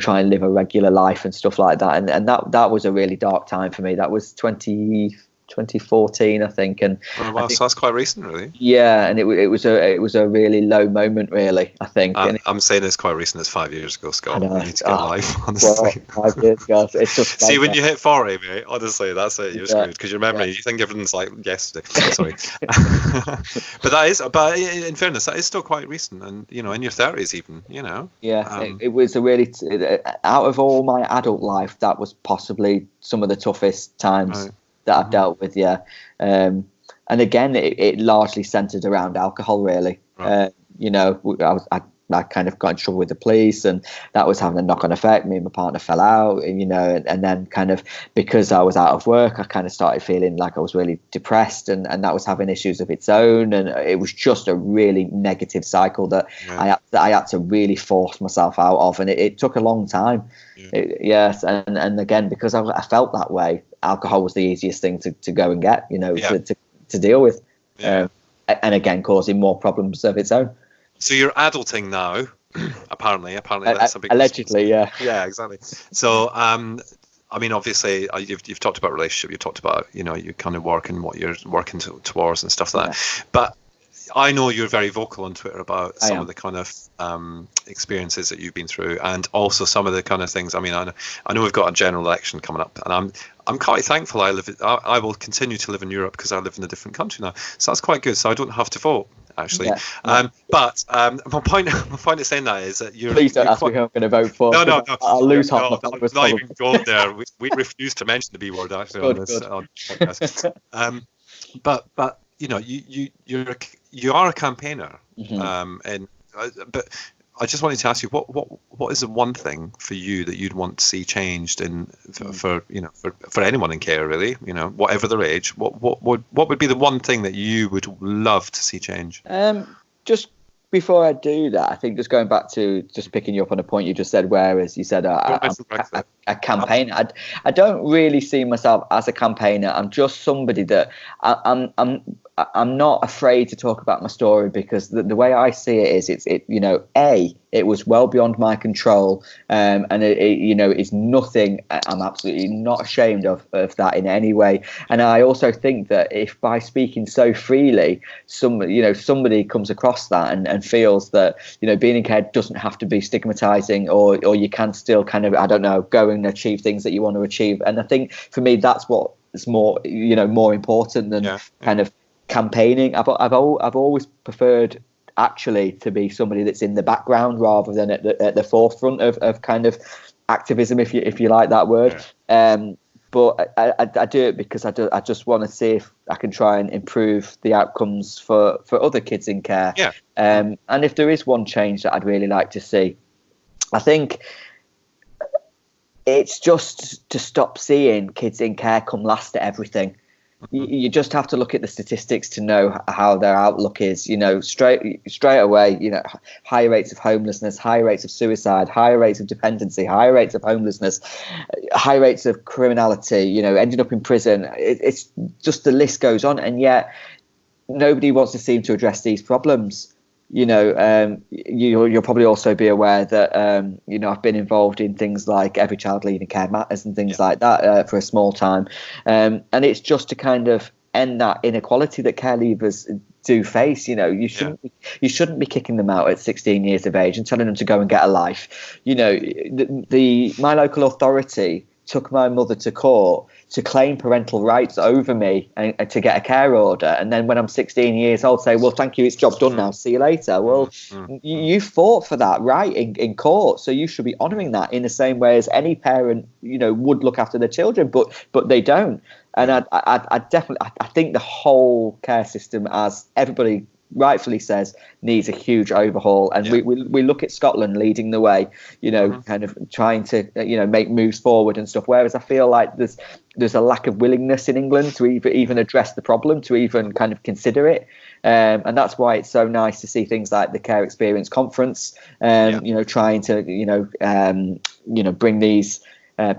try and live a regular life and stuff like that. And that was a really dark time for me. That was 2014, I think. And so that's quite recent, really. Yeah, and it was a really low moment, really, I think. I'm saying it's quite recent. It's 5 years ago, Scott. You need to get life, honestly. Well, 5 years ago, it's just see, when you hit 40, mate, honestly, that's it. You're screwed, because your memory, you think everything's like yesterday. Sorry. But in fairness, that is still quite recent, and in your 30s even. It was a really out of all my adult life, that was possibly some of the toughest times that I've dealt with, and again, it largely centered around alcohol, really. I kind of got in trouble with the police, and that was having a knock-on effect. Me and my partner fell out, and then kind of, because I was out of work, I kind of started feeling like I was really depressed, and that was having issues of its own, and it was just a really negative cycle that I had to really force myself out of, and it took a long time. And again, because I felt that way, alcohol was the easiest thing to go and get, to deal with, and again, causing more problems of its own. So you're adulting now, apparently that's a big allegedly, yeah, exactly. So obviously, you've talked about relationship, you've talked about you kind of work and what you're working towards and stuff like that. But I know you're very vocal on Twitter about some of the kind of experiences that you've been through, and also some of the kind of things. I know we've got a general election coming up, and I'm quite thankful I will continue to live in Europe, because I live in a different country now, so that's quite good. So I don't have to vote, actually. But my point of saying that is that please don't ask me who I'm going to vote for. No. I'll lose half my followers. Not even going there. We refuse to mention the B word, actually, on this podcast. But you are a campaigner, but I just wanted to ask you, what is the one thing for you that you'd want to see changed for anyone in care, really, whatever their age, what would be the one thing that you would love to see change? Just before I do that, I think just going back to just picking you up on a point you just said, whereas you said a campaigner, I don't really see myself as a campaigner. I'm just somebody that I'm I'm not afraid to talk about my story, because the way I see it is, it was well beyond my control, and it's nothing. I'm absolutely not ashamed of that in any way. And I also think that if by speaking so freely, somebody comes across that and feels that being in care doesn't have to be stigmatizing, or you can still kind of, I don't know, go and achieve things that you want to achieve. And I think for me that's what is more important than kind of campaigning. I've always preferred actually to be somebody that's in the background rather than at the forefront of kind of activism, if you like that word. But I do it because I just want to see if I can try and improve the outcomes for other kids in care. And if there is one change that I'd really like to see, I think it's just to stop seeing kids in care come last at everything. You just have to look at the statistics to know how their outlook is. Straight away, higher rates of homelessness, higher rates of suicide, higher rates of dependency, higher rates of homelessness, high rates of criminality, ending up in prison. It's just, the list goes on, and yet nobody wants to seem to address these problems. You'll probably also be aware that I've been involved in things like Every Child Leading Care Matters and things like that for a small time, and it's just to kind of end that inequality that care leavers do face. You shouldn't be kicking them out at 16 years of age and telling them to go and get a life. My local authority took my mother to court to claim parental rights over me and to get a care order, and then when I'm 16 years old say, well, thank you, it's job done now, see you later. Well, you fought for that right in court, so you should be honouring that in the same way as any parent would look after their children, but they don't. And I definitely think the whole care system, as everybody rightfully says, needs a huge overhaul, and we look at Scotland leading the way, kind of trying to make moves forward and stuff, whereas I feel like there's a lack of willingness in England to even address the problem, to even kind of consider it, and that's why it's so nice to see things like the Care Experience Conference, trying to bring these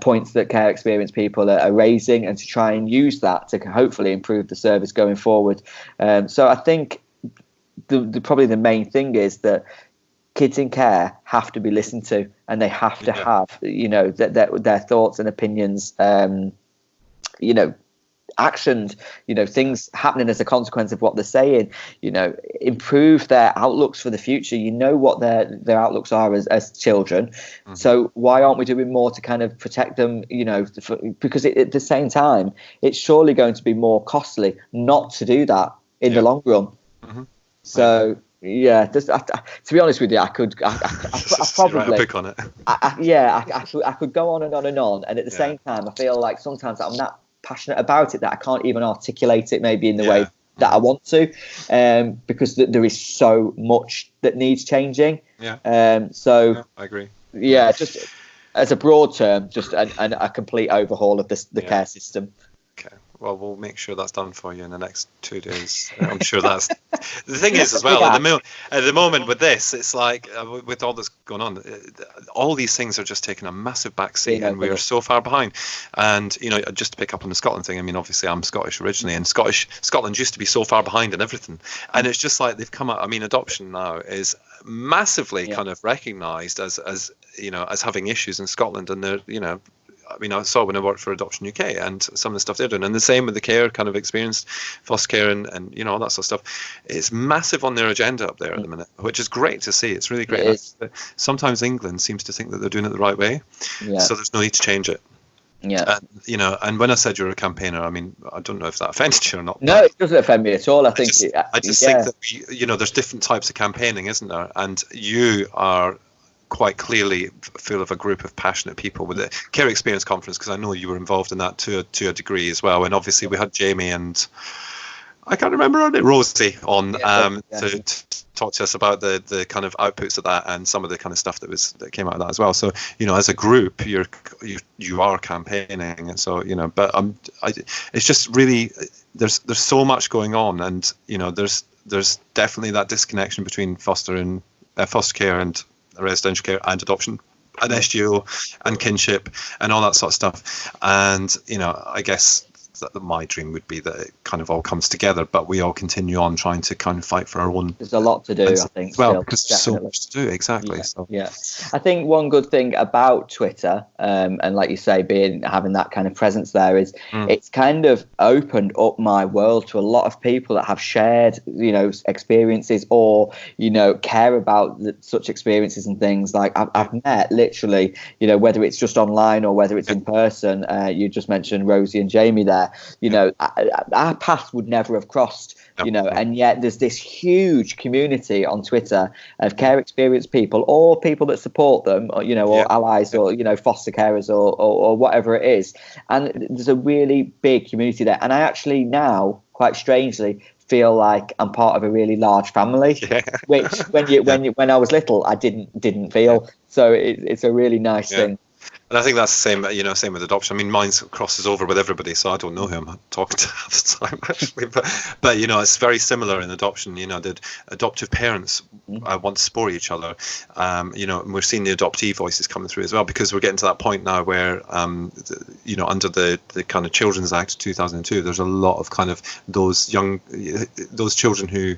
points that care experience people are raising, and to try and use that to hopefully improve the service going forward. So I think probably the main thing is that kids in care have to be listened to, and they have to have their thoughts and opinions actioned, things happening as a consequence of what they're saying, improve their outlooks for the future. What their outlooks are as children. So why aren't we doing more to kind of protect them, because at the same time it's surely going to be more costly not to do that in the long run. So just to be honest with you, I probably pick on it. I could go on and on and on, and at the same time I feel like sometimes I'm that passionate about it that I can't even articulate it maybe in the way that I want to, because there is so much that needs changing. So I agree. Just as a broad term, just a complete overhaul of the care system. Well, we'll make sure that's done for you in the next 2 days. I'm sure that's the thing is as well. At the moment with this, it's like with all this going on, all these things are just taking a massive backseat, and we are so far behind. And just to pick up on the Scotland thing, I mean, obviously I'm Scottish originally, and Scotland used to be so far behind in everything, and it's just like they've come out. I mean, adoption now is massively kind of recognised as having issues in Scotland, and they're I mean, I saw when I worked for Adoption UK and some of the stuff they're doing, and the same with the care kind of experience, foster care, and all that sort of stuff. It's massive on their agenda up there at the minute, which is great to see. It's really great. Sometimes England seems to think that they're doing it the right way, so there's no need to change it. And when I said you're a campaigner, I mean, I don't know if that offended you or not. No, it doesn't offend me at all. I think think that there's different types of campaigning, isn't there? And you are quite clearly full of a group of passionate people with the Care Experience Conference, because I know you were involved in that to a degree as well. And obviously we had Jamie and I can't remember her name, Rosie on to talk to us about the kind of outputs of that and some of the kind of stuff that came out of that as well. So as a group, you are campaigning, and so but it's just really there's so much going on, and there's definitely that disconnection between foster care and residential care and adoption and SGO and kinship and all that sort of stuff. And I guess my dream would be that it kind of all comes together, but we all continue on trying to kind of fight for our own. There's a lot to do, I think. Well, still, because there's so much to do, exactly. Yeah. I think one good thing about Twitter, and like you say, having that kind of presence there, is it's kind of opened up my world to a lot of people that have shared, experiences, or care about such experiences and things. Like I've met literally, whether it's just online or whether it's in person. You just mentioned Rosie and Jamie there. Our paths would never have crossed. And yet there's this huge community on Twitter of care experienced people, or people that support them, or allies, or foster carers, or whatever it is. And there's a really big community there. And I actually now, quite strangely, feel like I'm part of a really large family, which when I was little I didn't feel. So it's a really nice thing. And I think that's the same, same with adoption. I mean, mine crosses over with everybody, so I don't know who I'm talking to half the time, actually. But it's very similar in adoption. The adoptive parents want to support each other. And we're seeing the adoptee voices coming through as well, because we're getting to that point now where, under the kind of Children's Act of 2002, there's a lot of kind of those children who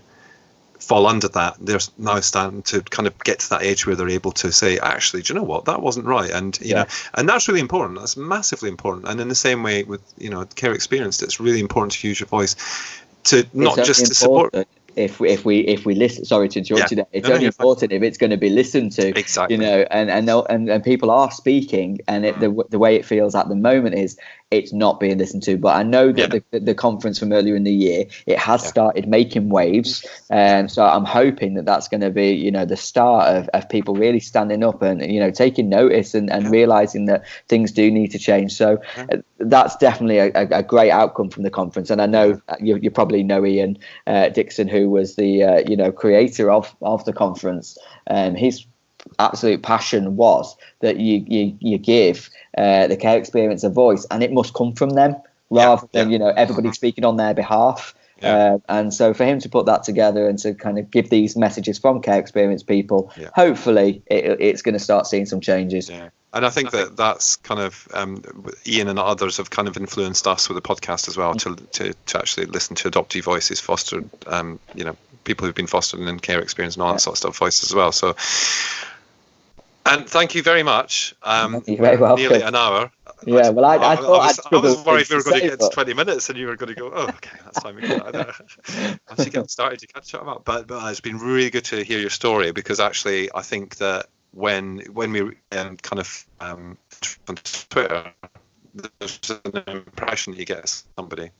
fall under that. They're now starting to kind of get to that age where they're able to say, actually, do you know what, that wasn't right, and and that's really important. That's massively important. And in the same way with care experience, it's really important to use your voice to not just to support. If we listen, sorry to interrupt you there. It's only important if it's going to be listened to. Exactly. And people are speaking, and the way it feels at the moment is it's not being listened to. But I know that the conference from earlier in the year, it has started making waves, and so I'm hoping that that's going to be the start of people really standing up and taking notice and realizing that things do need to change. So that's definitely a great outcome from the conference. And I know you probably know Ian Dixon, who was the creator of the conference. His absolute passion was that you give the care experience a voice, and it must come from them rather than everybody speaking on their behalf. And so for him to put that together and to kind of give these messages from care experience people, hopefully it's going to start seeing some changes. And I think that's kind of Ian and others have kind of influenced us with the podcast as well to actually listen to adoptee voices, fostered, people who've been fostered and in care experience and all that sort of stuff, voices as well. So, and thank you very much. You're very welcome. Nearly an hour. Yeah, well, I thought I was worried we were going to get to 20 minutes and you were going to go, oh, okay, that's time we get out there. Actually getting started to catch up about, but it's been really good to hear your story, because actually I think that when we kind of on Twitter, there's an impression you get of somebody,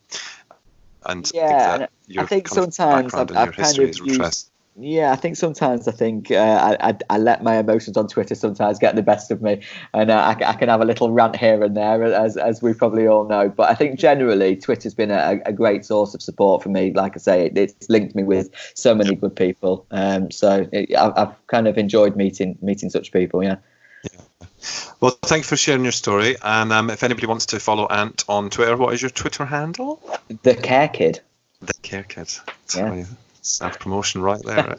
and I think sometimes I've kind of used. Yeah, I think sometimes I let my emotions on Twitter sometimes get the best of me, and I can have a little rant here and there, as we probably all know. But I think generally Twitter's been a great source of support for me. Like I say, it's linked me with so many good people. So I've kind of enjoyed meeting such people. Yeah. Well, thank you for sharing your story. And if anybody wants to follow Ant on Twitter, what is your Twitter handle? The Care Kid. The Care Kid. Yeah. Self-promotion right there.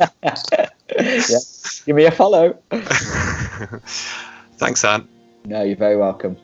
Give me a follow. Thanks, Ant. No, you're very welcome.